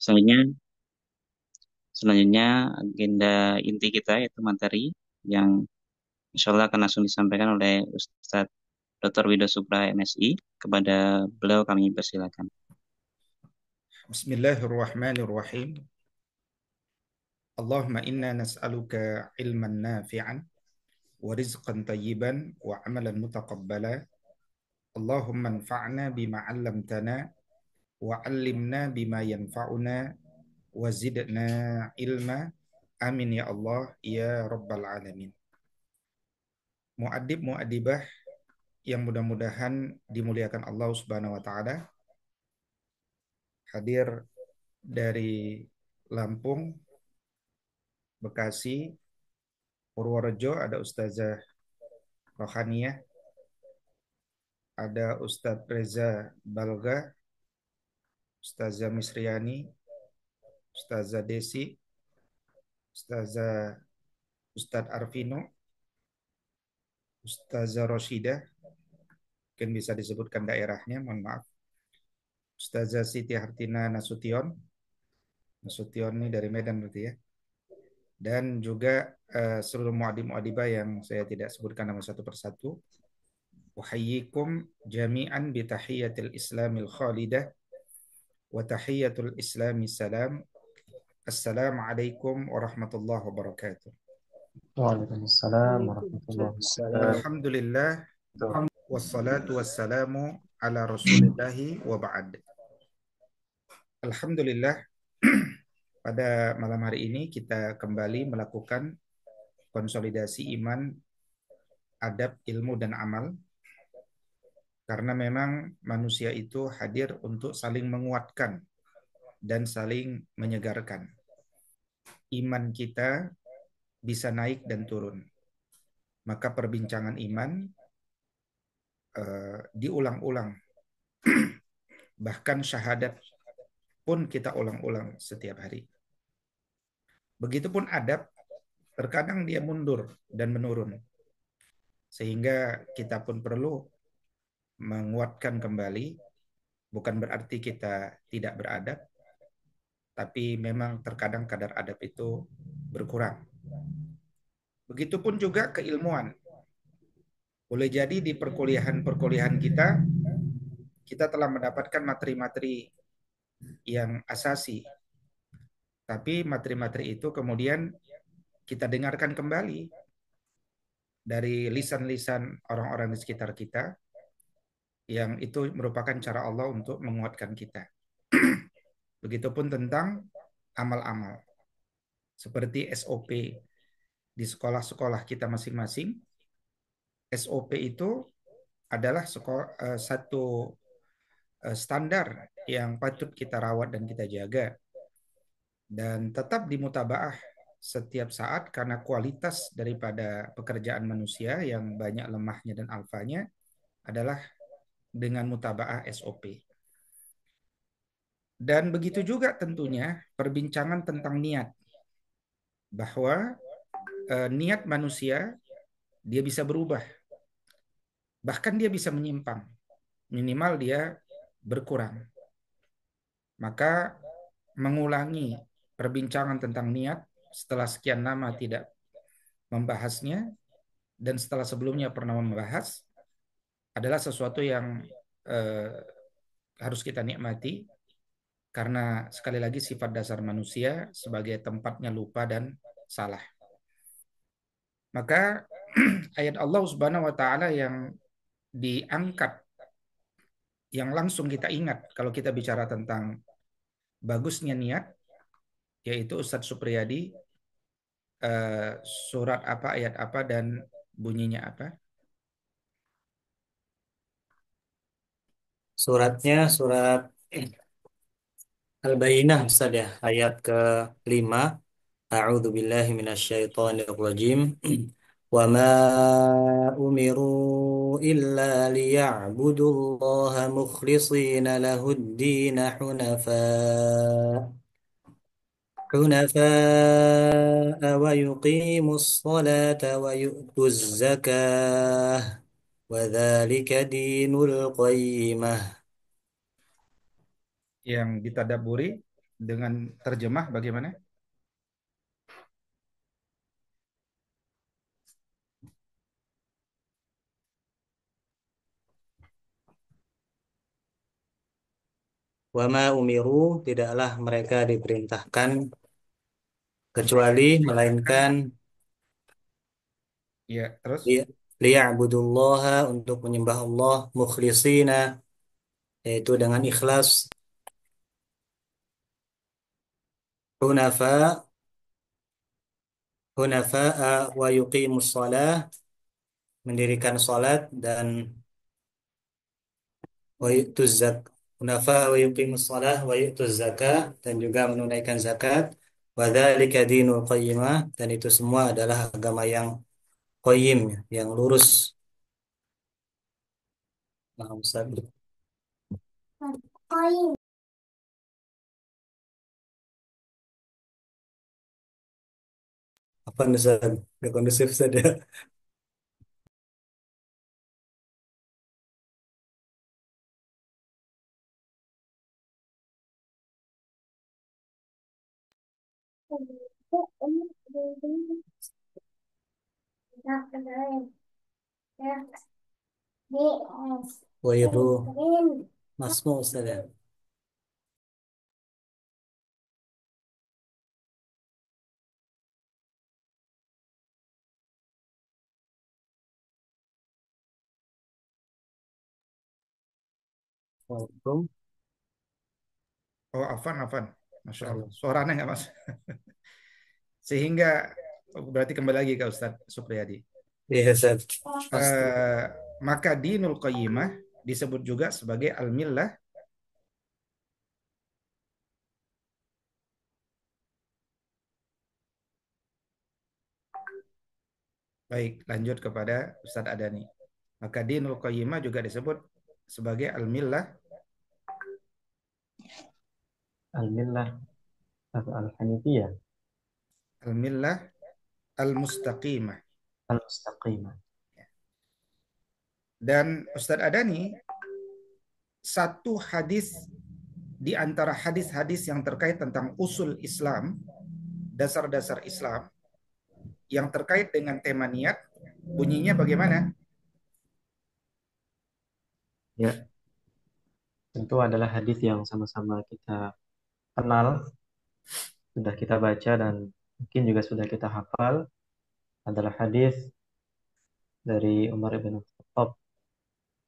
Selanjutnya, selanjutnya agenda inti kita yaitu materi yang insya Allah akan langsung disampaikan oleh Ustadz Dr. Wido Supra MSI. Kepada beliau kami persilakan. Bismillahirrahmanirrahim. Allahumma inna nas'aluka ilman nafi'an wa rizqan tayyiban wa amalan mutaqabbala. Allahumma anfa'na bima 'allamtana wa 'allimna bima yanfa'una wa zidna ilma. Amin ya Allah ya rabbal alamin. Muadib muadibah yang mudah-mudahan dimuliakan Allah Subhanahu wa taala, hadir dari Lampung, Bekasi, Purworejo ada Ustazah Rohaniyah, ada Ustadz Reza Balga, Ustazah Misriani, Ustazah Desi, Ustazah Ustadz Arvino, Ustazah Roshidah, mungkin bisa disebutkan daerahnya, mohon maaf. Ustazah Siti Hartina Nasution, Nasution ini dari Medan berarti ya. Dan juga seluruh muadib-muadibah yang saya tidak sebutkan nama satu persatu. Uhayyikum jami'an bitahiyatil islamil khalidah wa tahiyatul islami salam. Assalamualaikum warahmatullahi wabarakatuh. Waalaikumsalam warahmatullahi Waalaikumsalam. wabarakatuh. Alhamdulillah wassalatu wassalamu ala rasulillahi wa ba'd. Alhamdulillah, pada malam hari ini kita kembali melakukan konsolidasi iman, adab, ilmu, dan amal. Karena memang manusia itu hadir untuk saling menguatkan dan saling menyegarkan. Iman kita bisa naik dan turun. Maka perbincangan iman diulang-ulang. Bahkan syahadat pun kita ulang-ulang setiap hari. Begitupun adab, terkadang dia mundur dan menurun. Sehingga kita pun perlu menguatkan kembali, bukan berarti kita tidak beradab, tapi memang terkadang kadar adab itu berkurang. Begitupun juga keilmuan. Boleh jadi di perkuliahan-perkuliahan kita telah mendapatkan materi-materi yang asasi, tapi materi-materi itu kemudian kita dengarkan kembali dari lisan-lisan orang-orang di sekitar kita, yang itu merupakan cara Allah untuk menguatkan kita. Begitupun tentang amal-amal, seperti SOP di sekolah-sekolah kita masing-masing. SOP itu adalah satu standar yang patut kita rawat dan kita jaga, dan tetap dimutabaah setiap saat, karena kualitas daripada pekerjaan manusia yang banyak lemahnya dan alfanya adalah dengan mutabaah SOP. Dan begitu juga tentunya perbincangan tentang niat, bahwa niat manusia dia bisa berubah, bahkan dia bisa menyimpang, minimal dia berkurang. Maka mengulangi perbincangan tentang niat setelah sekian lama tidak membahasnya, dan setelah sebelumnya pernah membahas, adalah sesuatu yang eh, harus kita nikmati, karena sekali lagi sifat dasar manusia sebagai tempatnya lupa dan salah. Maka ayat Allah Subhanahu wa taala yang diangkat, yang langsung kita ingat kalau kita bicara tentang bagusnya niat, yaitu Ustadz Supriyadi, surat apa, ayat apa, dan bunyinya apa? Suratnya surat Al-Bayyinah Ustaz ya, ayat ke-5. A'udzu billahi minasyaitonir rajim. Wa ma umiru illa liya'budullaha mukhlishina lahud-din wa yuqimus salata wa yu'tuz zakah wa dzalika dinul qayyimah. Yang ditadaburi Dengan terjemah bagaimana? Wa ma umiru, tidaklah mereka diperintahkan kecuali melainkan Ya, terus. li- liya'budullaha, untuk menyembah Allah, mukhlisina, yaitu dengan ikhlas, hunafa hunafa'a wa yuqimus shalah, mendirikan salat dan wa yu'tuz zak hunafa'a wa yuqimus shalah wa yu'tuz zakah, dan juga menunaikan zakat. Wa dzalika dinul qayyimah, dan itu semua adalah agama yang qayyim, yang lurus. Nah, Ustaz. Apa nih Ustaz? Gak kondusif Ustaz ya? Wairu masmu Ustaz ya? Waalaikum. Oh, Afan. Masya Allah. Suaranya nggak mas. Sehingga berarti kembali lagi ke Ustadz Supriyadi. Iya Ustaz. Eh, maka dinul qayyimah disebut juga sebagai al-millah. Baik, lanjut kepada Ustadz Adani. Maka dinul qayyimah juga disebut sebagai al-millah. Al-millah atau al-hanifiyah, Al-millah al-mustaqimah. al-mustaqimah. Dan Ustadz Adani, satu hadis di antara hadis-hadis yang terkait tentang usul Islam, dasar-dasar Islam, yang terkait dengan tema niat, bunyinya bagaimana? Ya, tentu adalah hadis yang sama-sama kita kenal, sudah kita baca dan mungkin juga sudah kita hafal. Adalah hadis dari Umar bin Khattab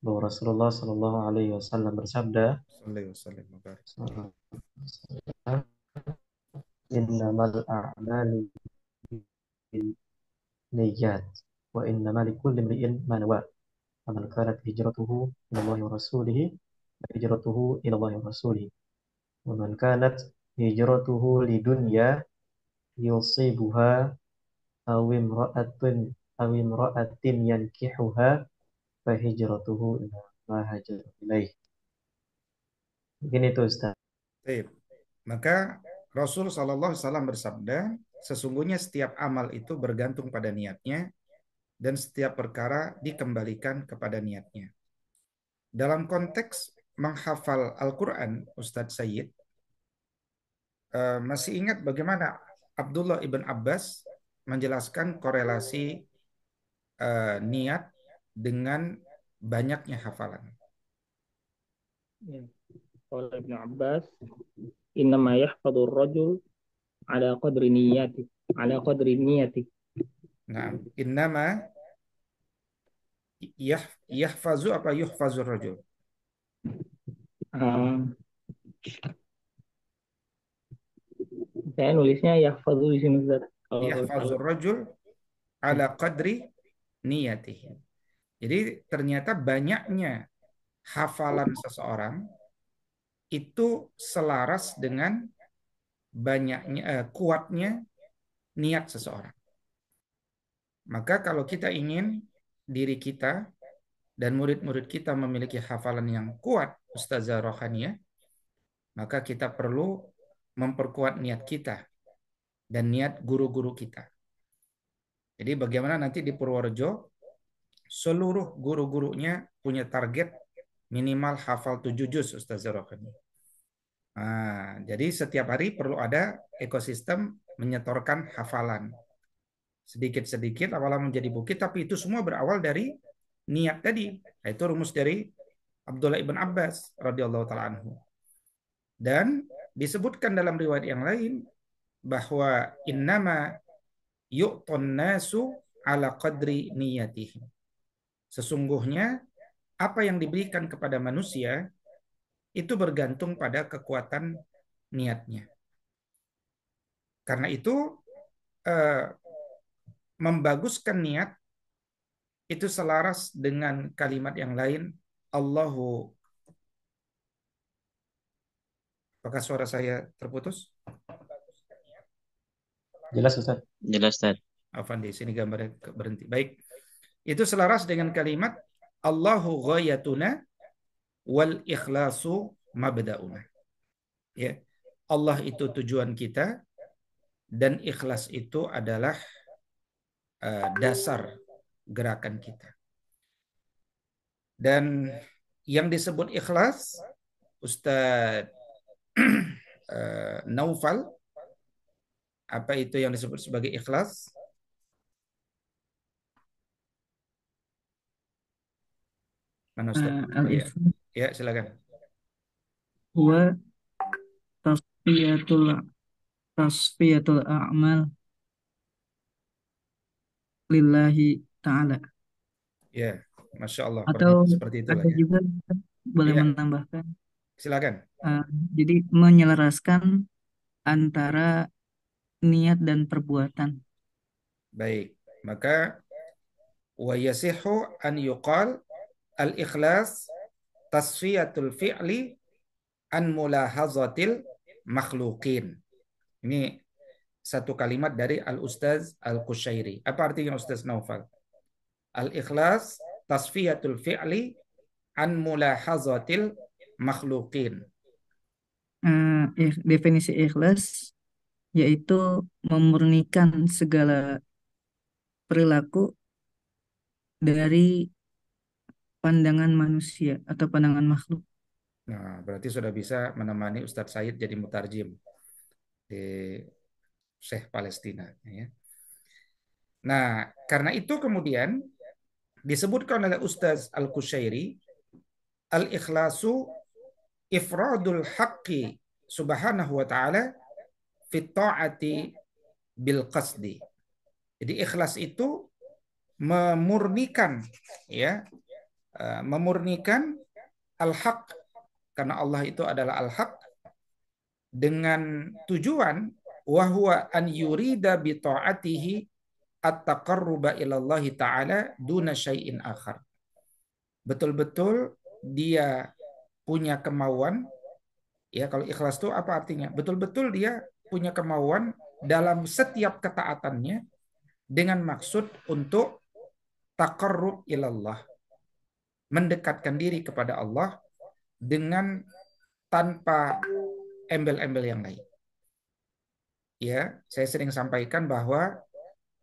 bahwa Rasulullah Shallallahu Alaihi Wasallam bersabda, "Innamal a'malu binniyat, wa innamal likulli imri'in ma nawa. Faman kanat hijratuhu ila Allah wa rasulihi, fa hijratuhu ila Allah wa rasulihi. Wa man kanat hijratuhu lidunya yusibuha aw imra'atin yankihuha, fa hijratuhu ila ma hajara ilaih." Mungkin itu Ustaz. Baik. Maka Rasul Shallallahu Alaihi Wasallam bersabda, sesungguhnya setiap amal itu bergantung pada niatnya dan setiap perkara dikembalikan kepada niatnya. Dalam konteks menghafal Al-Quran, Ustadz Sayyid, masih ingat bagaimana Abdullah ibn Abbas menjelaskan korelasi niat dengan banyaknya hafalan. Ya. Qala Ibnu Abbas, innama yahfadhu ar-rajul ala qadri niyyati, ala qadri niyyati. Nah, innama yahfazu apa yuhfazur rajul? Ah, saya nulisnya yahfadhu di sini Ustaz. Yahfazur rajul ala qadri niyatihi. Jadi ternyata banyaknya hafalan seseorang itu selaras dengan banyaknya kuatnya niat seseorang. Maka kalau kita ingin diri kita dan murid-murid kita memiliki hafalan yang kuat, Ustazah Rohaniah, maka kita perlu memperkuat niat kita dan niat guru-guru kita. Jadi bagaimana nanti di Purworejo seluruh guru-gurunya punya target minimal hafal 7 juz, Ustazah Rohaniah. Nah, jadi setiap hari perlu ada ekosistem menyetorkan hafalan. Sedikit-sedikit awalan menjadi bukit, tapi itu semua berawal dari niat tadi. Nah, itu rumus dari Abdullah ibn Abbas radhiyallahu taala anhu. Dan disebutkan dalam riwayat yang lain bahwa innama yu'ton nasu ala qadri niyatihim. Sesungguhnya apa yang diberikan kepada manusia itu bergantung pada kekuatan niatnya. Karena itu eh, membaguskan niat itu selaras dengan kalimat yang lain, Allahu. Apakah suara saya terputus? Jelas Ustaz? Jelas, Ustaz. Afan, di sini gambarnya berhenti. Baik. Itu selaras dengan kalimat Allahu ghayatuna wal ikhlasu mabda'una. Ya. Allah itu tujuan kita dan ikhlas itu adalah dasar gerakan kita. Dan yang disebut ikhlas, Ustadz Naufal, apa itu yang disebut sebagai ikhlas? Mana Ustadz? Ya, Al-ikhlas ya silakan. huwa tasfiyatul tasfiyatul a'mal lillahi ta'ala. Ya, Masya Allah. Atau Seperti itulah ada ya. juga boleh Ya, menambahkan. silakan. Jadi menyelaraskan antara niat dan perbuatan. Baik. Maka wa yasihu an yuqal al-ikhlas tasfiyatul fi'li an mulahazatil makhluqin. Ini satu kalimat dari Al-Ustaz Al-Qushairi. Apa artinya Ustaz Naufal? Al-ikhlas tasfiyatul fi'li an mulahazatil makhluqin. Definisi ikhlas yaitu memurnikan segala perilaku dari pandangan manusia atau pandangan makhluk. Nah, berarti sudah bisa menemani Ustadz Said jadi mutarjim di Syekh Palestina. Ya. Nah, karena itu kemudian disebutkan oleh Ustadz Al-Qushairi, al-ikhlasu ifradul haqqi subhanahu wa ta'ala fit ta'ati bil qasdi. Jadi ikhlas itu memurnikan ya, memurnikan al-haq, karena Allah itu adalah al-haq, dengan tujuan wahwa an yurida bi ta'atihi at-taqarruba ilallahi ta'ala duna syai'in akhar. Betul-betul dia punya kemauan, ya kalau ikhlas itu apa artinya? Betul-betul dia punya kemauan dalam setiap ketaatannya dengan maksud untuk taqarrub ilallah, mendekatkan diri kepada Allah dengan tanpa embel-embel yang lain. Ya, saya sering sampaikan bahwa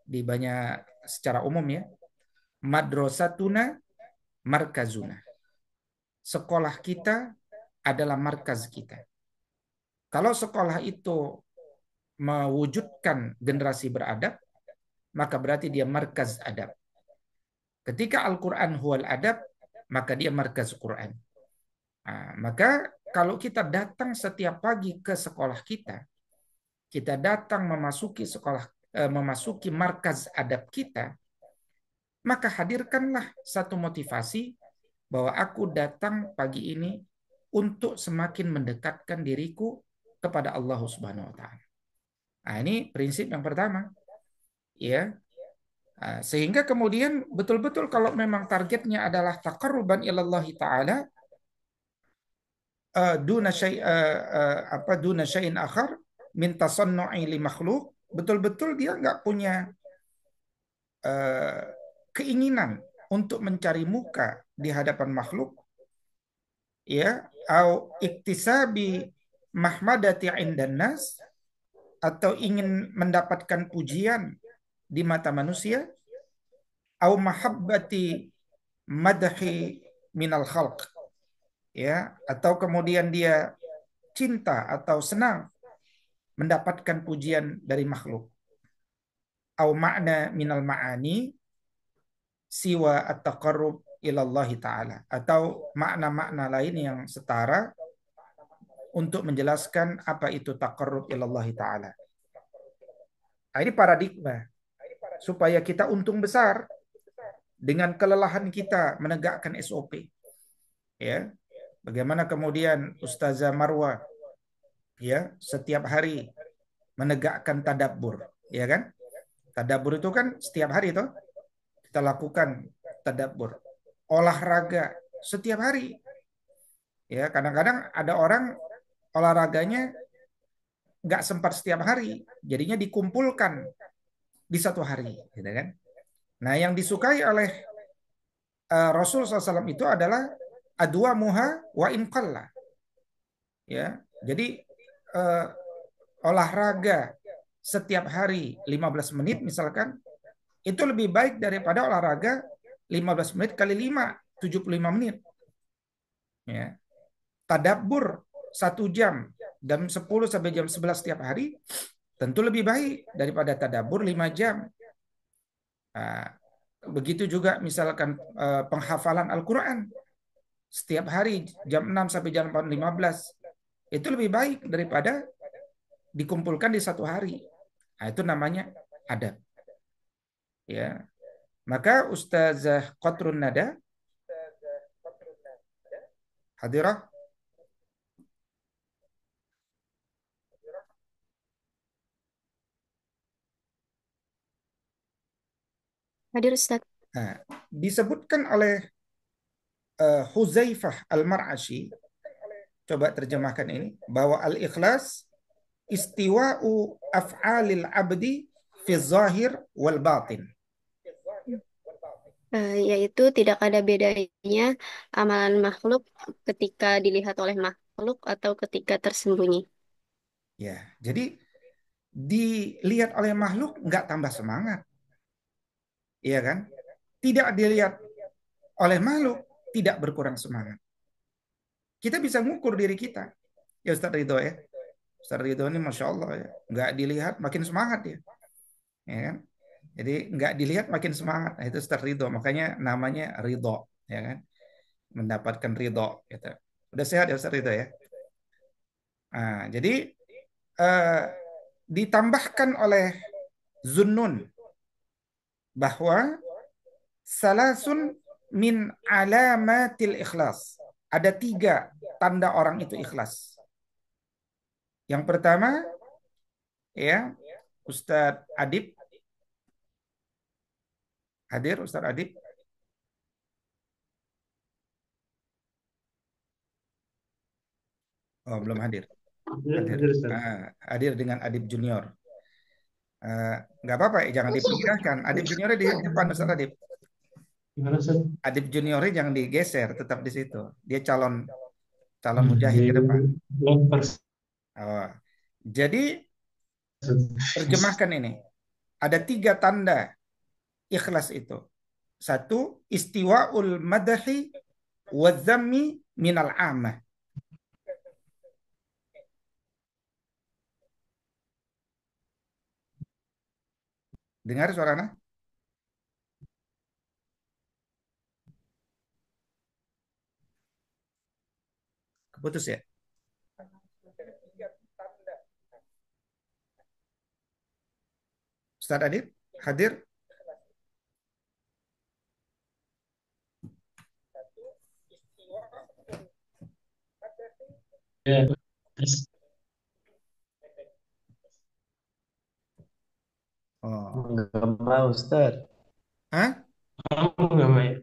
di banyak secara umum ya, madrasatuna markazuna. Sekolah kita adalah markaz kita. Kalau sekolah itu mewujudkan generasi beradab, maka berarti dia markaz adab. Ketika Al-Quran huwal adab, maka dia markaz Quran. Nah, maka kalau kita datang setiap pagi ke sekolah kita datang memasuki sekolah, memasuki markaz adab kita, maka hadirkanlah satu motivasi bahwa aku datang pagi ini untuk semakin mendekatkan diriku kepada Allah Subhanahu wa taala. Nah, ini prinsip yang pertama. Ya. Sehingga kemudian betul-betul kalau memang targetnya adalah taqarruban ilallahi taala duna syai'in akhar min tasannu'i li makhluk, betul-betul dia nggak punya keinginan untuk mencari muka di hadapan makhluk, ya, au iktisabi mahmadati indan nas, atau ingin mendapatkan pujian di mata manusia, au mahabbati madhi minal khalq, ya, atau kemudian dia cinta atau senang mendapatkan pujian dari makhluk. Au makna minal ma'ani siwa at-taqarrub ilallahi ta'ala. Atau makna-makna lain yang setara untuk menjelaskan apa itu taqarrub ilallahi ta'ala. Nah, ini paradigma supaya kita untung besar dengan kelelahan kita menegakkan SOP. Ya, bagaimana kemudian Ustazah Marwa ya setiap hari menegakkan tadabbur, ya kan? Tadabbur itu kan setiap hari itu kita lakukan tadabbur. Olahraga setiap hari. Ya, kadang-kadang ada orang olahraganya nggak sempat setiap hari, jadinya dikumpulkan di satu hari, gitu kan? Nah, yang disukai oleh Rasul SAW itu adalah adwa muha wa in qalla. Ya, jadi uh, olahraga setiap hari 15 menit misalkan itu lebih baik daripada olahraga 15 menit kali 5, 75 menit. Ya. Tadabbur 1 jam jam 10 sampai jam 11 setiap hari tentu lebih baik daripada tadabbur 5 jam. Nah, begitu juga misalkan penghafalan Al-Quran setiap hari jam 6 sampai jam 15 itu lebih baik daripada dikumpulkan di satu hari. Nah, itu namanya adab. Ya. Maka Ustazah Qatrun Nada hadirah. Hadir Ustaz. Nah, disebutkan oleh Huzaifah Al-Mar'ashi, coba terjemahkan ini, bahwa al-ikhlas istiwa'u af'alil abdi fi zahir wal batin. Yaitu tidak ada bedanya amalan makhluk ketika dilihat oleh makhluk atau ketika tersembunyi. Ya, jadi dilihat oleh makhluk nggak tambah semangat, iya kan? Tidak dilihat oleh makhluk tidak berkurang semangat. Kita bisa mengukur diri kita. Ya Ustaz Ridho ya. Ustaz Ridho ini Masya Allah ya. Nggak dilihat makin semangat ya. Ya kan? Jadi nggak dilihat makin semangat. Nah, itu Ustaz Ridho. Makanya namanya Ridho. Ya kan? Mendapatkan Ridho. Gitu. Udah sehat ya Ustaz Ridho ya. Nah, jadi eh, ditambahkan oleh Zunnun bahwa salasun min alamatil ikhlas. Ada 3 tanda orang itu ikhlas. Yang pertama, ya, Ustadz Adib. Hadir Ustadz Adib? Oh, belum hadir. Hadir. Hadir dengan Adib Junior. Nggak apa-apa, jangan dipindahkan. Adib Juniornya di depan, Ustadz Adib. Adib Juniornya jangan digeser, tetap di situ. Dia calon mujahid di depan. Oh. Jadi terjemahkan ini. Ada 3 tanda ikhlas itu. 1, istiwaul madahi wa dzammi minal amah. Dengar suaranya? Keputus ya? Ustadz Adib, hadir? Ya. Oh. Enggak mau Ustaz. Hah? Enggak mau ya?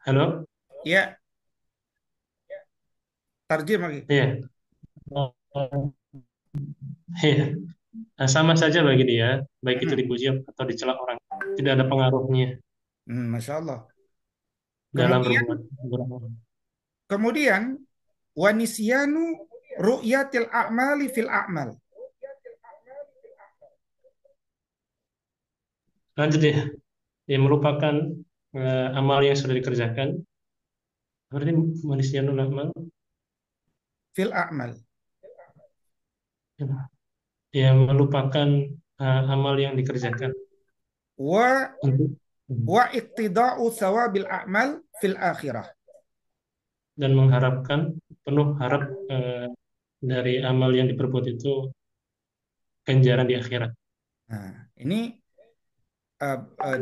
Halo? Ya. Tarjim lagi. Iya. Iya. Sama saja bagi dia, baik itu dipuji atau dicela orang. Tidak ada pengaruhnya Masya Allah. dalam Kemudian, berbuat. kemudian wanisyanu ru'yatil a'mali fil a'mal. Lanjut ya. Dia merupakan amal yang sudah dikerjakan Berarti manisyanul amal, Fil a'mal. yang melupakan amal yang dikerjakan Wa untuk wa iqtida'u thawabil a'mal fil akhirah. dan mengharapkan penuh harap dari amal yang diperbuat itu ganjaran di akhirat. Nah, ini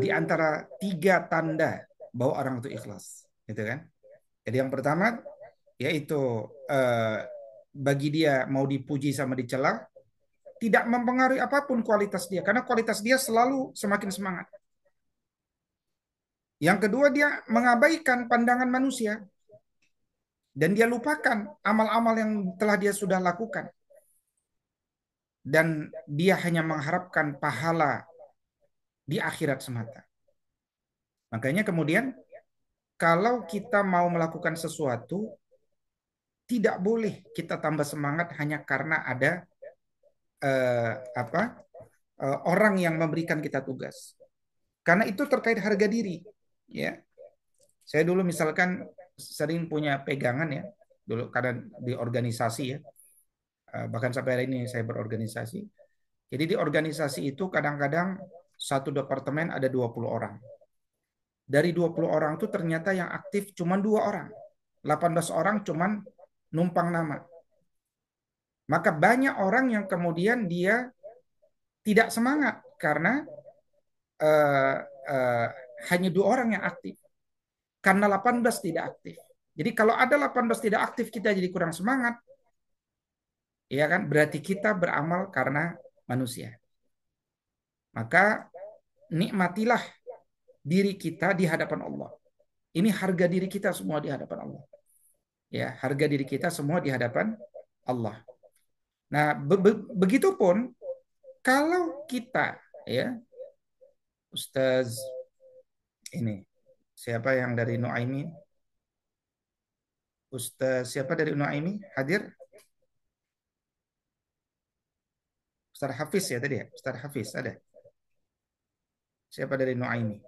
di antara 3 tanda bahwa orang itu ikhlas, gitu kan? Jadi yang pertama yaitu bagi dia mau dipuji sama dicela tidak mempengaruhi apapun kualitas dia, karena kualitas dia selalu semakin semangat. Yang kedua, dia mengabaikan pandangan manusia dan dia lupakan amal-amal yang telah dia sudah lakukan dan dia hanya mengharapkan pahala di akhirat semata. Makanya kemudian kalau kita mau melakukan sesuatu, tidak boleh kita tambah semangat hanya karena ada eh, orang yang memberikan kita tugas. Karena itu terkait harga diri, ya. Saya dulu misalkan sering punya pegangan ya, dulu karena di organisasi ya, bahkan sampai hari ini saya berorganisasi. Jadi di organisasi itu kadang-kadang satu departemen ada 20 orang. Dari 20 orang itu ternyata yang aktif cuma 2 orang. 18 orang cuma numpang nama. Maka banyak orang yang kemudian dia tidak semangat karena uh, uh, hanya 2 orang yang aktif. Karena 18 tidak aktif. Jadi kalau ada 18 tidak aktif kita jadi kurang semangat. Ya kan? Berarti kita beramal karena manusia. Maka nikmatilah diri kita di hadapan Allah. Ini harga diri kita semua di hadapan Allah. Ya, harga diri kita semua di hadapan Allah. Nah, begitupun kalau kita ya, Ustaz ini siapa yang dari Nuaimi? Ustaz siapa dari Nuaimi hadir? Ustaz Hafiz ya tadi ya? Ustaz Hafiz ada. Siapa dari Nuaimi?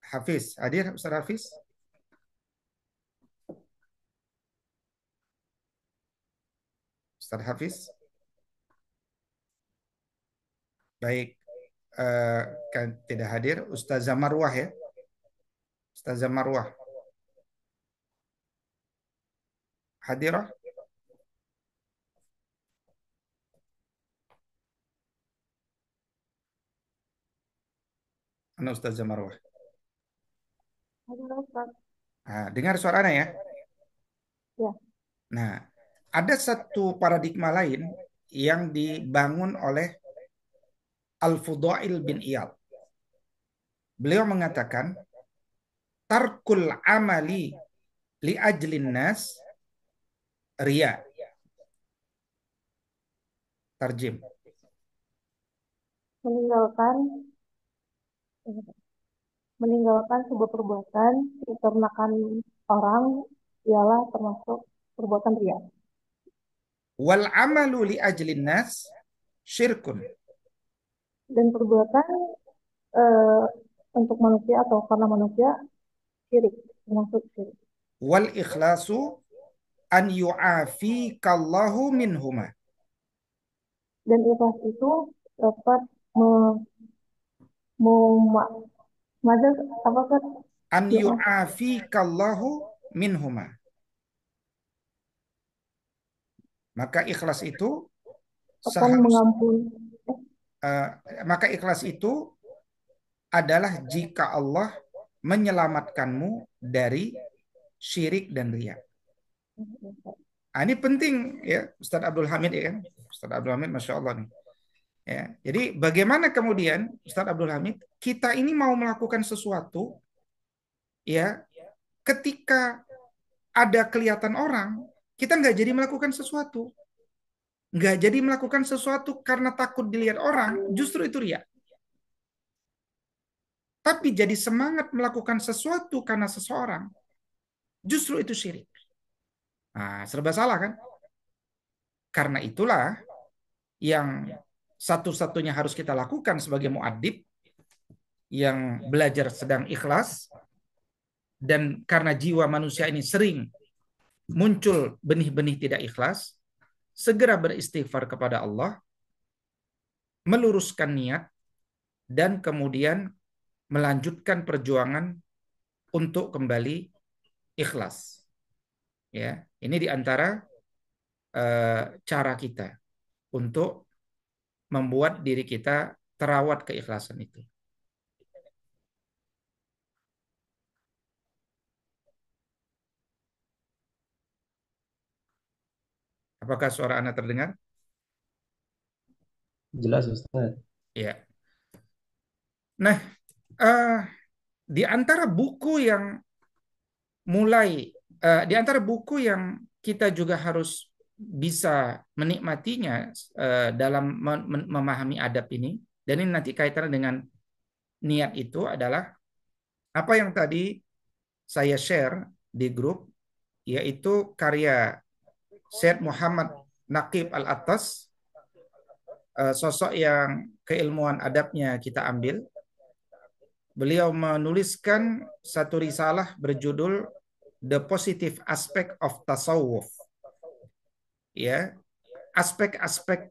Hafiz, hadir Ustaz Hafiz? Ustaz Hafiz? Baik, kan tidak hadir. Ustaz Zamarwah ya? Ustaz Zamarwah. Hadirah? Mana Ustaz Zamarwah? Nah, dengar suaranya ya? Ya. Nah, ada satu paradigma lain yang dibangun oleh Al-Fudail bin Iyad. Beliau mengatakan, tarkul amali li ajlin nas riya. Tarjim. Meninggalkan meninggalkan sebuah perbuatan dikarenakan orang ialah termasuk perbuatan ria. Wal amalu li ajlin nas syirkun. Dan perbuatan eh, untuk manusia atau karena manusia syirik, termasuk syirik. Wal ikhlasu an yu'afikallahu minhuma. Dan ikhlas itu dapat apa kan? An yu'afikallahu minhuma. Maka ikhlas itu akan mengampuni. Maka ikhlas itu adalah jika Allah menyelamatkanmu dari syirik dan riya. Ini penting ya Ustaz Abdul Hamid ya kan? Ustaz Abdul Hamid Masya Allah nih. Ya, jadi bagaimana kemudian Ustaz Abdul Hamid kita ini mau melakukan sesuatu ya ketika ada kelihatan orang kita nggak jadi melakukan sesuatu. Nggak jadi melakukan sesuatu karena takut dilihat orang, justru itu riya. Tapi jadi semangat melakukan sesuatu karena seseorang, justru itu syirik. Nah, serba salah kan? Karena itulah yang satu-satunya harus kita lakukan sebagai muaddib yang belajar sedang ikhlas dan karena jiwa manusia ini sering muncul benih-benih tidak ikhlas, segera beristighfar kepada Allah, meluruskan niat, dan kemudian melanjutkan perjuangan untuk kembali ikhlas. Ya, ini diantara cara kita untuk membuat diri kita terawat keikhlasan itu. Apakah suara Anda terdengar? Jelas Ustaz. Ya. Nah, di antara buku yang di antara buku yang kita juga harus bisa menikmatinya dalam memahami adab ini, dan ini nanti kaitannya dengan niat itu adalah apa yang tadi saya share di grup, yaitu karya Syed Muhammad Naqib Al-Attas, sosok yang keilmuan adabnya kita ambil. Beliau menuliskan satu risalah berjudul The Positive Aspect of Tasawuf. Ya, aspek-aspek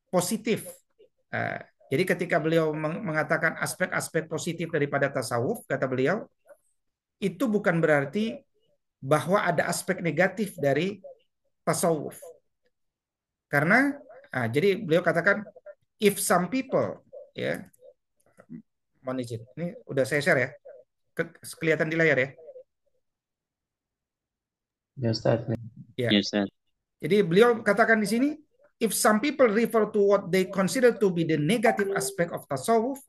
positif. Jadi ketika beliau mengatakan aspek-aspek positif daripada tasawuf, kata beliau, itu bukan berarti bahwa ada aspek negatif dari tasawuf. Karena jadi beliau katakan if some people, ya, mohon izin, ini udah saya share ya, kelihatan di layar ya. Ya Ustaz. Ya. Ya, Ustaz. Jadi beliau katakan di sini, if some people refer to what they consider to be the negative aspect of tasawuf,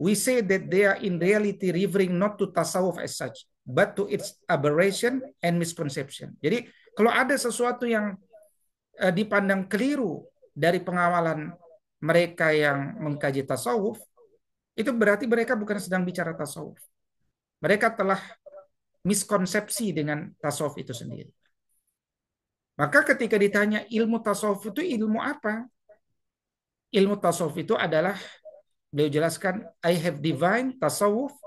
we say that they are in reality referring not to tasawuf as such, but to its aberration and misconception. Jadi kalau ada sesuatu yang dipandang keliru dari pengawalan mereka yang mengkaji tasawuf, itu berarti mereka bukan sedang bicara tasawuf. Mereka telah miskonsepsi dengan tasawuf itu sendiri. Maka ketika ditanya ilmu tasawuf itu ilmu apa? Ilmu tasawuf itu adalah, beliau jelaskan, I have defined tasawuf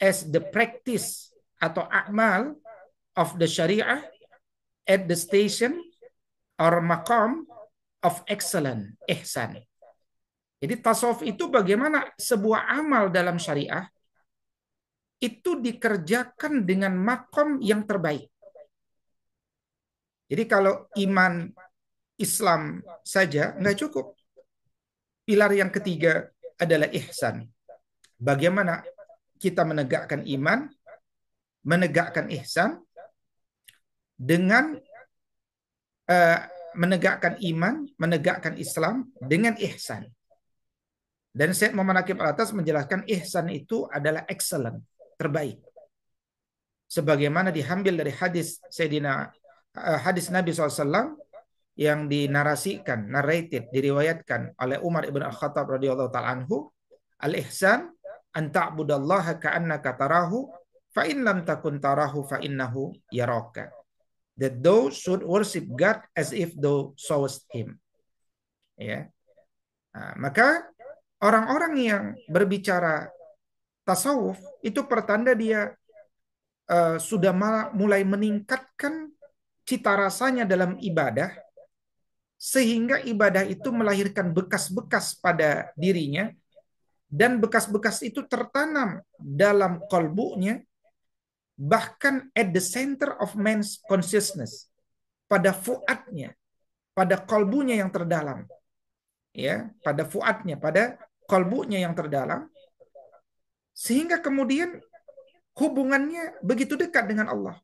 as the practice atau amal of the syariah at the station or maqam of excellence, ihsan. Jadi tasawuf itu bagaimana sebuah amal dalam syariah itu dikerjakan dengan makom yang terbaik. Jadi kalau iman Islam saja nggak cukup. Pilar yang ketiga adalah ihsan. Bagaimana kita menegakkan iman, menegakkan ihsan dengan menegakkan iman, menegakkan Islam dengan ihsan. Dan Syed Muhammad Naqib Al-Attas menjelaskan ihsan itu adalah excellent, terbaik. Sebagaimana diambil dari hadis hadis Nabi SAW yang dinarasikan, narrated, diriwayatkan oleh Umar ibn Al-Khattab radhiyallahu ta'ala anhu, al-ihsan an ta'budallaha ka'annaka tarahu fa in lam takun tarahu fa innahu yaraka. That thou should worship God as if thou sawest him. Ya. Nah, maka orang-orang yang berbicara tasawuf itu pertanda dia sudah mulai meningkatkan cita rasanya dalam ibadah, sehingga ibadah itu melahirkan bekas-bekas pada dirinya, dan bekas-bekas itu tertanam dalam kalbunya, bahkan at the center of man's consciousness, pada fuadnya, pada kalbunya yang terdalam, ya, pada fuadnya, pada kalbunya yang terdalam, sehingga kemudian hubungannya begitu dekat dengan Allah.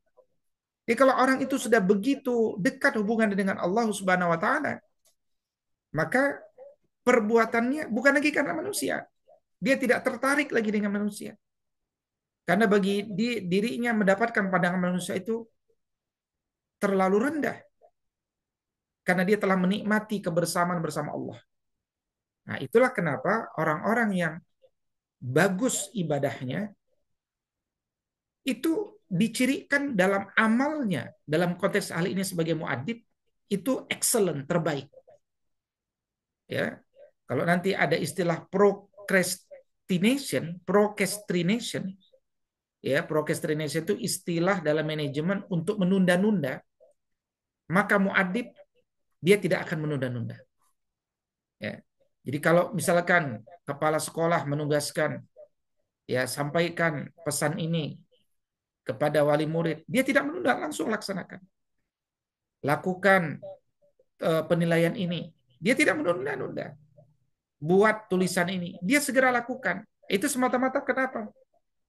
Jadi kalau orang itu sudah begitu dekat hubungan dengan Allah Subhanahu wa taala, maka perbuatannya bukan lagi karena manusia. Dia tidak tertarik lagi dengan manusia. Karena bagi dirinya mendapatkan pandangan manusia itu terlalu rendah. Karena dia telah menikmati kebersamaan bersama Allah. Nah, itulah kenapa orang-orang yang bagus ibadahnya itu dicirikan dalam amalnya, dalam konteks hal ini sebagai muadib, itu excellent, terbaik. Ya, kalau nanti ada istilah procrastination, Ya, procrastination itu istilah dalam manajemen untuk menunda-nunda. Maka muadib dia tidak akan menunda-nunda. Ya. Jadi kalau misalkan kepala sekolah menugaskan, ya sampaikan pesan ini kepada wali murid, dia tidak menunda, langsung laksanakan. Lakukan penilaian ini, dia tidak menunda-nunda. Buat tulisan ini, dia segera lakukan. Itu semata-mata kenapa?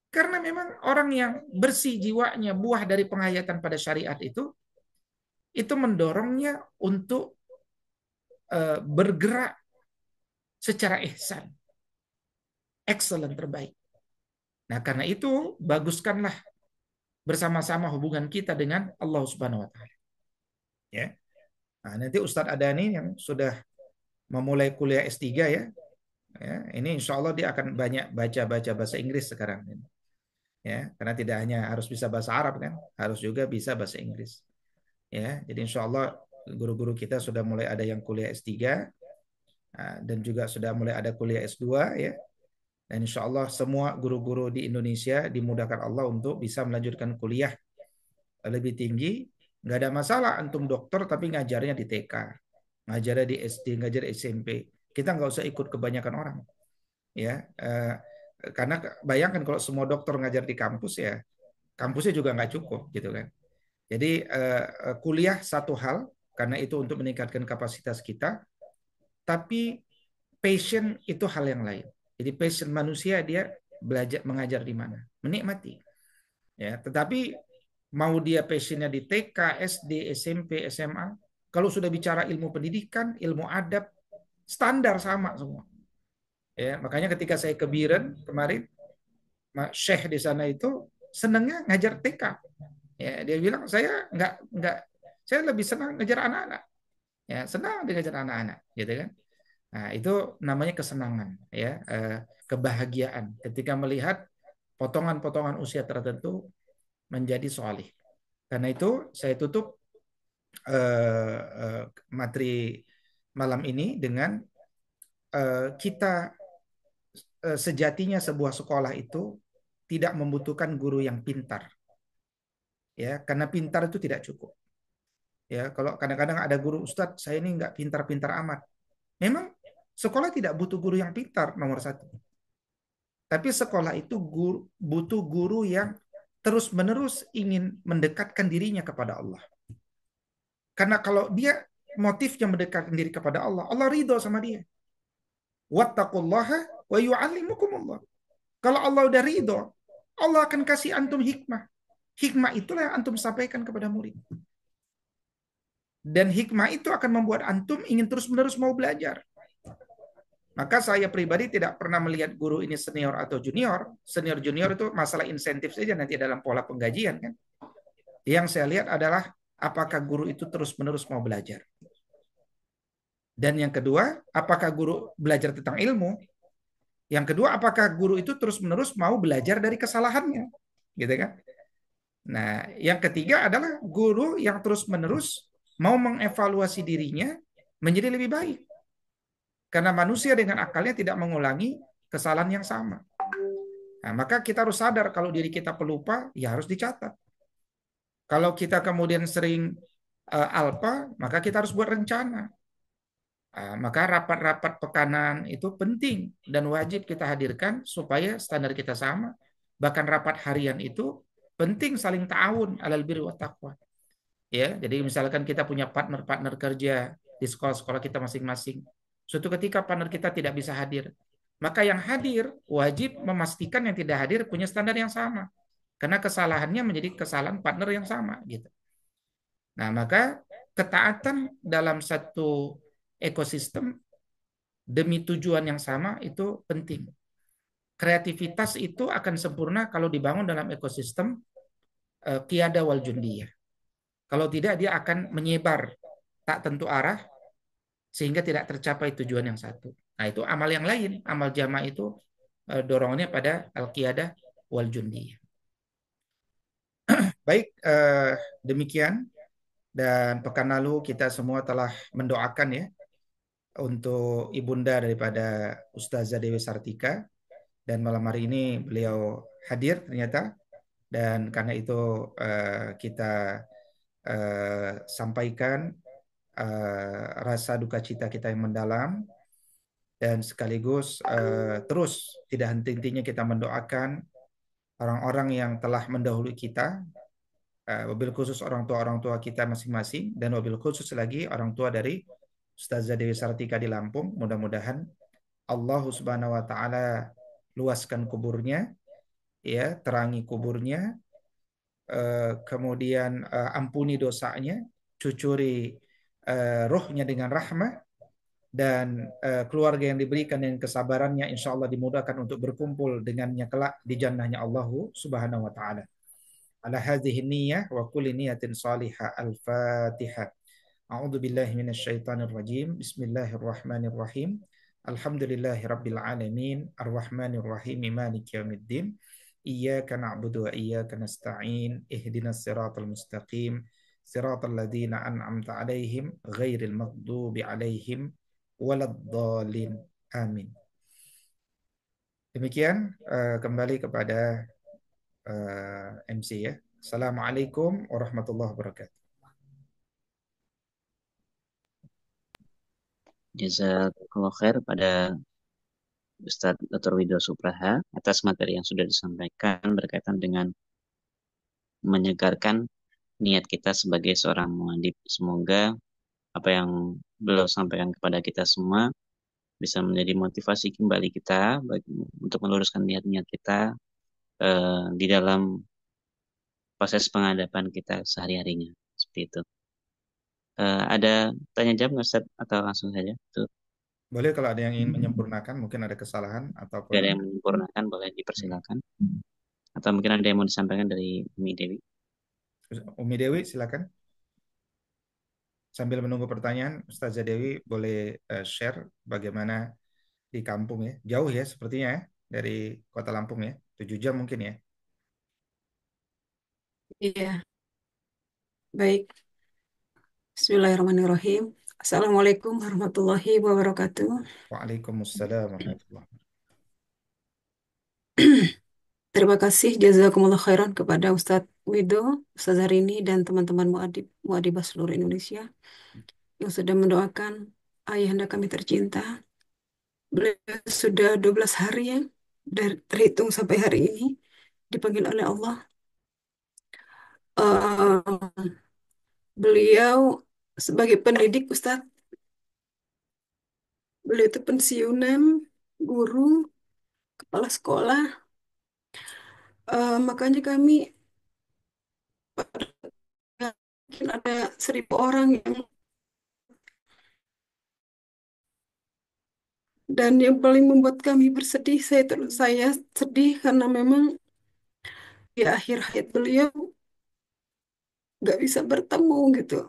Karena memang orang yang bersih jiwanya, buah dari penghayatan pada syariat itu mendorongnya untuk bergerak secara ihsan, excellent, terbaik. Nah, karena itu baguskanlah bersama-sama hubungan kita dengan Allah Subhanahu wa taala. Ya. Nah, nanti Ustadz Adani yang sudah memulai kuliah S3 ya. Ya, ini insya Allah dia akan banyak baca bahasa Inggris sekarang. Ya, karena tidak hanya harus bisa bahasa Arab kan, harus juga bisa bahasa Inggris. Ya, jadi insya Allah guru-guru kita sudah mulai ada yang kuliah S3 dan juga sudah mulai ada kuliah S2 ya. Dan insya Allah semua guru-guru di Indonesia dimudahkan Allah untuk bisa melanjutkan kuliah lebih tinggi. Nggak ada masalah antum dokter tapi ngajarnya di TK, ngajarnya di SD, ngajar SMP. Kita nggak usah ikut kebanyakan orang. Ya, karena bayangkan kalau semua dokter ngajar di kampus ya, kampusnya juga nggak cukup gitu kan. Jadi kuliah satu hal karena itu untuk meningkatkan kapasitas kita, tapi passion itu hal yang lain. Jadi passion manusia dia belajar mengajar di mana, menikmati. Ya, tetapi mau dia passionnya di TK, SD, SMP, SMA, kalau sudah bicara ilmu pendidikan, ilmu adab, standar sama semua. Ya, makanya ketika saya ke Biren kemarin, Syekh di sana itu senangnya ngajar TK. Ya, dia bilang saya saya lebih senang ngajar anak-anak. Ya, senang dia ngajar anak-anak, gitu kan? Nah, itu namanya kesenangan, ya, kebahagiaan ketika melihat potongan-potongan usia tertentu menjadi solih. Karena itu saya tutup materi malam ini dengan kita sejatinya sebuah sekolah itu tidak membutuhkan guru yang pintar, ya, karena pintar itu tidak cukup. Ya, kalau kadang-kadang ada guru, Ustadz, saya ini nggak pintar-pintar amat. Memang sekolah tidak butuh guru yang pintar nomor satu. Tapi sekolah itu butuh guru yang terus-menerus ingin mendekatkan dirinya kepada Allah. Karena kalau dia motifnya mendekatkan diri kepada Allah, Allah ridho sama dia. Wattaqullaha wa yu'allimukumullah. Kalau Allah udah ridho, Allah akan kasih antum hikmah. Hikmah itulah yang antum sampaikan kepada murid. Dan hikmah itu akan membuat antum ingin terus-menerus mau belajar. Maka saya pribadi tidak pernah melihat guru ini senior atau junior. Senior junior itu masalah insentif saja nanti dalam pola penggajian kan. Yang saya lihat adalah apakah guru itu terus-menerus mau belajar. Dan yang kedua, apakah guru belajar tentang ilmu? Yang kedua, apakah guru itu terus-menerus mau belajar dari kesalahannya? Gitu kan? Nah, yang ketiga adalah guru yang terus-menerus mau mengevaluasi dirinya menjadi lebih baik. Karena manusia dengan akalnya tidak mengulangi kesalahan yang sama. Nah, maka kita harus sadar kalau diri kita pelupa, ya harus dicatat. Kalau kita kemudian sering alpa, maka kita harus buat rencana. Maka rapat-rapat pekanan itu penting dan wajib kita hadirkan supaya standar kita sama. Bahkan rapat harian itu penting saling ta'awun alal birri wa taqwa. Ya, jadi misalkan kita punya partner-partner kerja di sekolah-sekolah kita masing-masing. Suatu ketika partner kita tidak bisa hadir, maka yang hadir wajib memastikan yang tidak hadir punya standar yang sama. Karena kesalahannya menjadi kesalahan partner yang sama gitu. Nah, maka ketaatan dalam satu ekosistem demi tujuan yang sama itu penting. Kreativitas itu akan sempurna kalau dibangun dalam ekosistem qiyada wal jundiyah. Kalau tidak dia akan menyebar tak tentu arah sehingga tidak tercapai tujuan yang satu. Nah, itu amal yang lain, amal jamaah itu dorongannya pada al-qiyadah wal jundiyah. Baik, demikian. Dan pekan lalu kita semua telah mendoakan ya untuk ibunda daripada Ustazah Dewi Sartika. Dan malam hari ini beliau hadir ternyata. Dan karena itu kita sampaikan rasa duka cita kita yang mendalam, dan sekaligus terus tidak henti-hentinya kita mendoakan orang-orang yang telah mendahului kita, wabil khusus orang tua kita masing-masing, dan wabil khusus lagi orang tua dari Ustazah Dewi Sartika di Lampung. Mudah-mudahan Allah Subhanahu wa taala luaskan kuburnya, ya, terangi kuburnya, kemudian ampuni dosanya, cucuri rohnya dengan rahmah, dan keluarga yang diberikan dengan kesabarannya insya Allah dimudahkan untuk berkumpul dengannya kelak di jannahnya Allah Subhanahu wa taala. Ala hadhihi niyyah wa kulli niyatin salihah. Al-Fatihah. A'udzu billahi minasyaitonir rajim. Bismillahirrahmanirrahim. Alhamdulillahi rabbil alamin. Arrahmanir rahim. Maliki yaumiddin. Iyyaka na'budu wa iyyaka nasta'in. Ihdinas siratal mustaqim. Siratal ladzina an'amta 'alaihim ghairil maghdubi 'alaihim waladdallin. Amin. Demikian kembali kepada MC ya. Assalamualaikum warahmatullahi wabarakatuh. Jazakallah khair pada Ustadz Dr. Wido Supraha atas materi yang sudah disampaikan berkaitan dengan menyegarkan niat kita sebagai seorang muadib. Semoga apa yang beliau sampaikan kepada kita semua bisa menjadi motivasi kembali kita untuk meluruskan niat-niat kita di dalam proses pengadapan kita sehari-harinya. Seperti itu. Ada tanya jawab nggak, Ustaz? Atau langsung saja? Tuh. Boleh kalau ada yang ingin menyempurnakan, mungkin ada kesalahan ataupun Ada yang menyempurnakan, boleh dipersilakan. Atau mungkin ada yang mau disampaikan dari Umi Dewi. Umi Dewi, silakan. Sambil menunggu pertanyaan, Ustazah Dewi boleh share bagaimana di kampung ya. Jauh ya sepertinya ya dari Kota Lampung ya. 7 jam mungkin ya. Iya, baik. Bismillahirrahmanirrahim. Assalamualaikum warahmatullahi wabarakatuh. Waalaikumsalam warahmatullahi wabarakatuh. Terima kasih jazakumullah khairan kepada Ustadz Wido, Ustadz Harini, dan teman-teman muadibah seluruh Indonesia yang sudah mendoakan ayahanda kami tercinta. Beliau sudah 12 hari ya, terhitung sampai hari ini, dipanggil oleh Allah. Beliau sebagai pendidik Ustadz, beliau itu pensiunan, guru, kepala sekolah. Makanya kami mungkin ada 1.000 orang dan yang paling membuat kami bersedih, saya sedih karena memang di akhir hayat beliau nggak bisa bertemu gitu.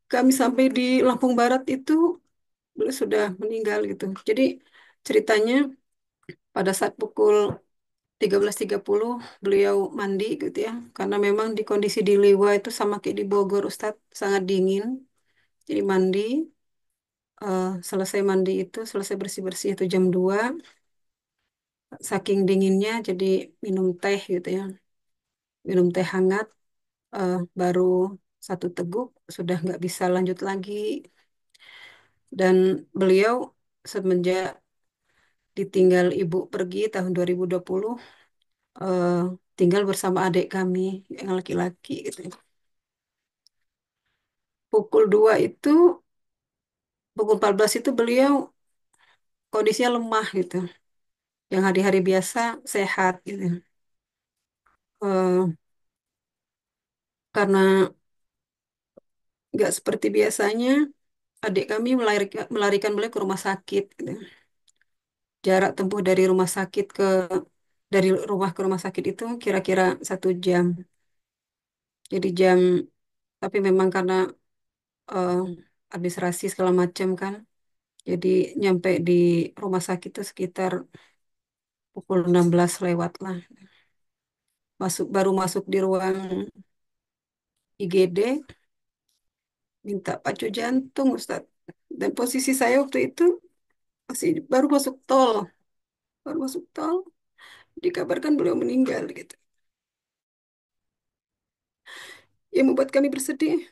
Kami sampai di Lampung Barat itu beliau sudah meninggal gitu. Jadi ceritanya pada saat pukul 13.30 beliau mandi gitu ya. Karena memang di kondisi di Liwa itu sama kayak di Bogor Ustadz, sangat dingin. Jadi mandi, selesai mandi itu, selesai bersih-bersih itu jam 2. Saking dinginnya jadi minum teh gitu ya. Minum teh hangat, baru 1 teguk, sudah nggak bisa lanjut lagi. Dan beliau semenjak ditinggal ibu pergi tahun 2020, eh, tinggal bersama adik kami yang laki-laki gitu. Pukul 2 itu, pukul 14 itu beliau kondisinya lemah gitu. Yang hari-hari biasa sehat gitu. Eh, karena nggak seperti biasanya, adik kami melarikan beliau ke rumah sakit gitu. Jarak tempuh dari rumah ke rumah sakit itu kira-kira 1 jam. Jadi tapi memang karena eh, administrasi segala macam kan, jadi nyampe di rumah sakit itu sekitar pukul 16 lewat lah. Baru masuk di ruang IGD, minta pacu jantung Ustadz. Dan posisi saya waktu itu masih baru masuk tol, dikabarkan beliau meninggal gitu. yang membuat kami bersedih.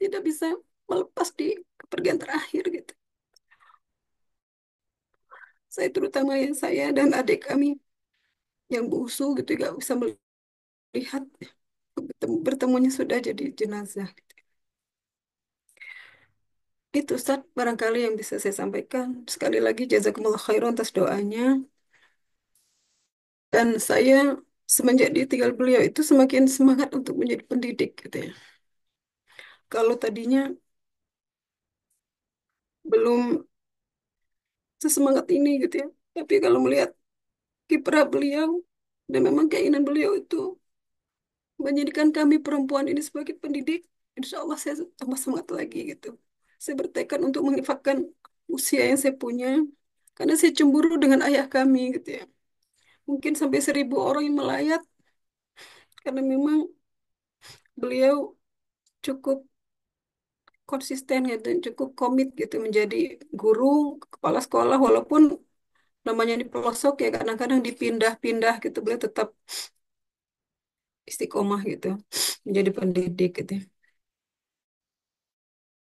Tidak bisa melepas di kepergian terakhir gitu. Saya terutama yang saya dan adik kami yang bungsu gitu gak bisa melihat bertemunya sudah jadi jenazah. Itu Ustaz barangkali yang bisa saya sampaikan. Sekali lagi jazakumullah khairan atas doanya. Dan saya semenjak ditinggal beliau itu semakin semangat untuk menjadi pendidik gitu ya. Kalau tadinya belum sesemangat ini gitu ya. Tapi kalau melihat kiprah beliau dan memang keinginan beliau itu menjadikan kami perempuan ini sebagai pendidik, insya Allah saya tambah semangat lagi gitu. Saya bertekad untuk menginfakkan usia yang saya punya, karena saya cemburu dengan ayah kami gitu ya. Mungkin sampai 1.000 orang yang melayat, karena memang beliau cukup konsisten ya, dan cukup komit gitu menjadi guru, kepala sekolah, walaupun namanya di pelosok ya kadang-kadang dipindah-pindah gitu, beliau tetap istiqomah gitu, menjadi pendidik gitu ya.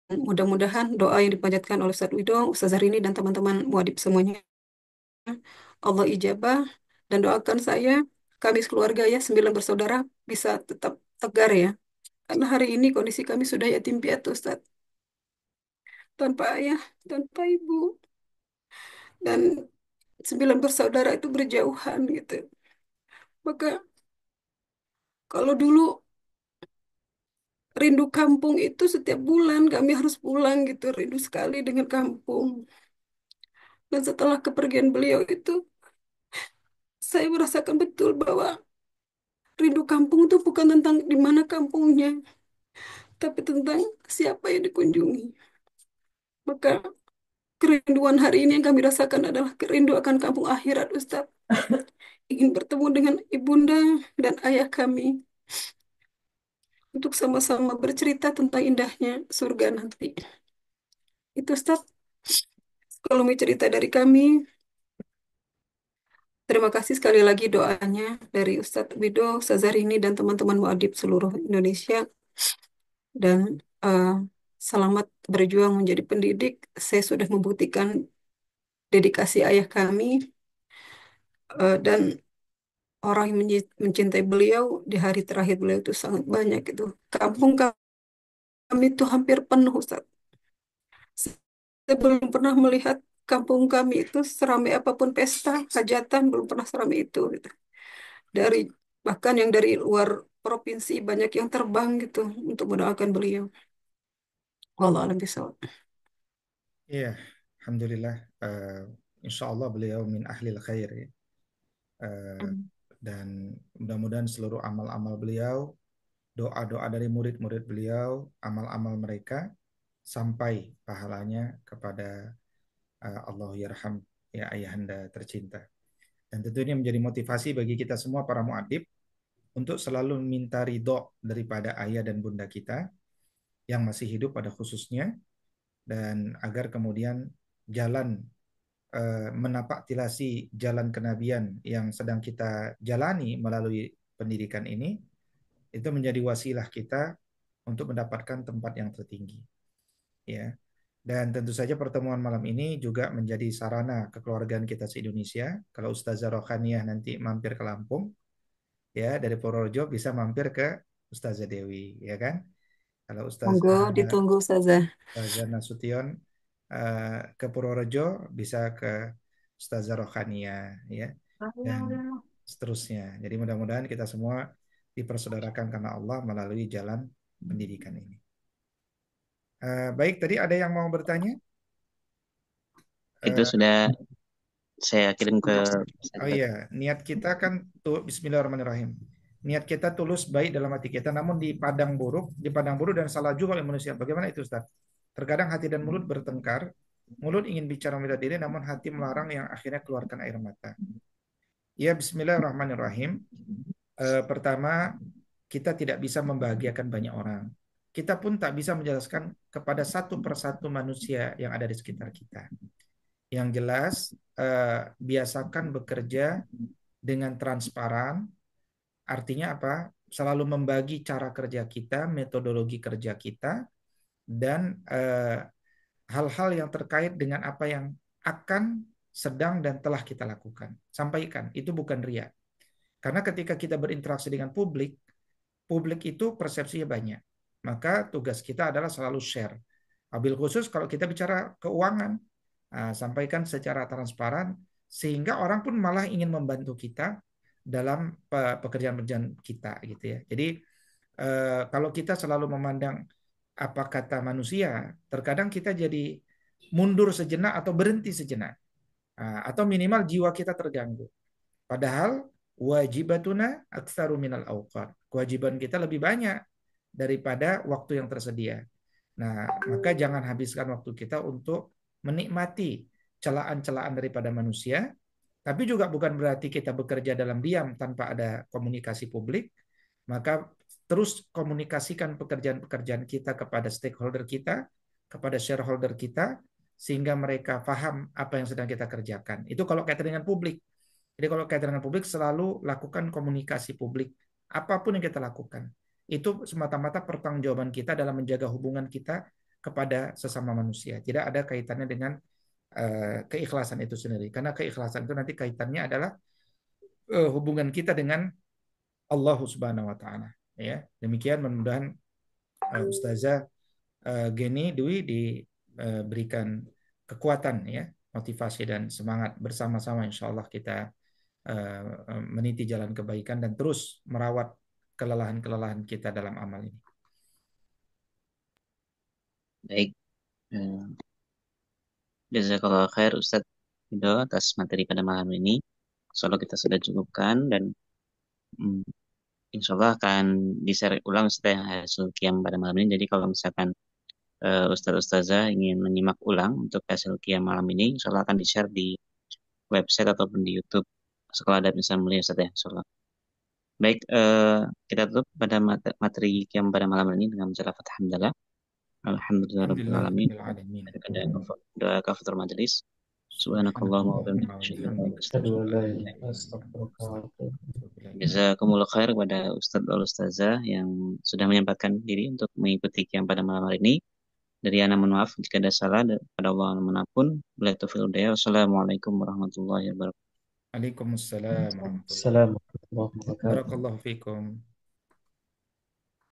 Mudah-mudahan doa yang dipanjatkan oleh Ustadz Wido, Ustaz Zarini, dan teman-teman muadib semuanya, Allah ijabah, dan doakan saya, kami sekeluarga ya, 9 bersaudara, bisa tetap tegar ya. Karena hari ini kondisi kami sudah yatim piatu, Ustaz. Tanpa ayah, tanpa ibu. Dan 9 bersaudara itu berjauhan gitu. Maka kalau dulu rindu kampung itu setiap bulan kami harus pulang gitu. Rindu sekali dengan kampung. Dan setelah kepergian beliau itu, saya merasakan betul bahwa rindu kampung itu bukan tentang di mana kampungnya, tapi tentang siapa yang dikunjungi. Maka kerinduan hari ini yang kami rasakan adalah kerindu akan kampung akhirat, Ustadz. Ingin bertemu dengan ibunda dan ayah kami untuk sama-sama bercerita tentang indahnya surga nanti. Itu Ustadz, kalau mau cerita dari kami, terima kasih sekali lagi doanya dari Ustadz Wido, Ustadz Zarini, dan teman-teman muadib seluruh Indonesia. Dan eh, selamat berjuang menjadi pendidik. Saya sudah membuktikan dedikasi ayah kami, dan orang yang mencintai beliau di hari terakhir beliau itu sangat banyak itu. Kampung kami itu hampir penuh, Ustaz. Saya belum pernah melihat kampung kami itu seramai apapun pesta, hajatan, belum pernah seramai itu gitu. Dari bahkan yang dari luar provinsi banyak yang terbang gitu untuk mendoakan beliau. Wallahu a'lam bishawab. Iya, Alhamdulillah. Insya Allah beliau min ahlil khair ya. Dan mudah-mudahan seluruh amal-amal beliau, doa-doa dari murid-murid beliau, amal-amal mereka sampai pahalanya kepada Allah yarham, ya ayahanda tercinta. Dan tentunya menjadi motivasi bagi kita semua para muadib untuk selalu minta ridho daripada ayah dan bunda kita yang masih hidup pada khususnya, dan agar kemudian jalan menapak tilasi jalan kenabian yang sedang kita jalani melalui pendidikan ini, itu menjadi wasilah kita untuk mendapatkan tempat yang tertinggi. Ya. Dan tentu saja pertemuan malam ini juga menjadi sarana kekeluargaan kita se-Indonesia. Kalau Ustazah Rohaniah nanti mampir ke Lampung, ya dari Purworejo bisa mampir ke Ustazah Dewi, ya kan? Kalau Monggo ditunggu Ustazah. Ustazah Nasution ke Purworejo bisa ke Ustazah Rohaniah, ya, dan seterusnya. Jadi mudah-mudahan kita semua dipersaudarakan karena Allah melalui jalan pendidikan ini. Baik, tadi ada yang mau bertanya? Itu sudah saya kirim ke Oh iya, niat kita kan tuh Bismillahirrahmanirrahim. Niat kita tulus baik dalam hati kita, namun di padang buruk dan salah juga oleh manusia. Bagaimana itu, Ustaz? Terkadang hati dan mulut bertengkar. Mulut ingin bicara membela diri, namun hati melarang yang akhirnya keluarkan air mata. Ya, Bismillahirrahmanirrahim. Pertama, kita tidak bisa membahagiakan banyak orang. Kita pun tak bisa menjelaskan kepada satu persatu manusia yang ada di sekitar kita. Yang jelas, biasakan bekerja dengan transparan. Artinya apa? selalu membagi cara kerja kita, metodologi kerja kita, dan hal-hal yang terkait dengan apa yang akan, sedang, dan telah kita lakukan. Sampaikan, itu bukan ria. Karena ketika kita berinteraksi dengan publik, publik itu persepsinya banyak. Maka tugas kita adalah selalu share. Wabil khusus kalau kita bicara keuangan, sampaikan secara transparan sehingga orang pun malah ingin membantu kita dalam pekerjaan-pekerjaan kita gitu ya. Jadi kalau kita selalu memandang apa kata manusia, terkadang kita jadi mundur sejenak atau berhenti sejenak. Atau minimal jiwa kita terganggu. Padahal wajibatuna aktsaru minal awqat. Kewajiban kita lebih banyak daripada waktu yang tersedia. Nah, maka jangan habiskan waktu kita untuk menikmati celaan-celaan daripada manusia, tapi juga bukan berarti kita bekerja dalam diam tanpa ada komunikasi publik. Maka terus komunikasikan pekerjaan-pekerjaan kita kepada stakeholder kita, kepada shareholder kita, sehingga mereka paham apa yang sedang kita kerjakan. Itu kalau kaitan dengan publik. Jadi kalau kaitan dengan publik selalu lakukan komunikasi publik apapun yang kita lakukan. Itu semata-mata pertanggungjawaban kita dalam menjaga hubungan kita kepada sesama manusia. Tidak ada kaitannya dengan keikhlasan itu sendiri. Karena keikhlasan itu nanti kaitannya adalah hubungan kita dengan Allah Subhanahu wa taala, ya. Demikian mudah-mudahan Ustazah Geni Dwi diberikan kekuatan ya, motivasi dan semangat bersama-sama insya Allah kita meniti jalan kebaikan dan terus merawat kelelahan-kelelahan kita dalam amal ini. Baik, jazakallah khair Ustadz Ridho atas materi pada malam ini. Insya Allah kita sudah cukupkan dan insya Allah akan di-share ulang Ustadz yang hasil qiyam pada malam ini. Jadi kalau misalkan Ustadz Ustazah ingin menyimak ulang untuk hasil qiyam malam ini, insya Allah akan di-share di website ataupun di YouTube Sekolah Adab Insan Mulia Ustadz ya, insya Allah. Baik, kita tutup pada materi qiyam pada malam ini dengan membaca lafaz hamdalah. Alhamdulillahirabbil alamin. Doa kafaratul majelis. Subhanakallahumma wa bihamdika Asyhadu an la ilaha illa anta astaghfiruka wa atubu ilaik. Jazakumullah khair kepada Ustadz dan Ustazah yang sudah menyempatkan diri untuk mengikuti qiyam pada malam hari ini. Dari Ana mohon maaf jika ada salah pada Allah manapun. Wassalamualaikum warahmatullahi wabarakatuh. Waalaikumsalam warahmatullahi Assalamualaikum warahmatullahi wabarakatuh. Barakallahu fikum.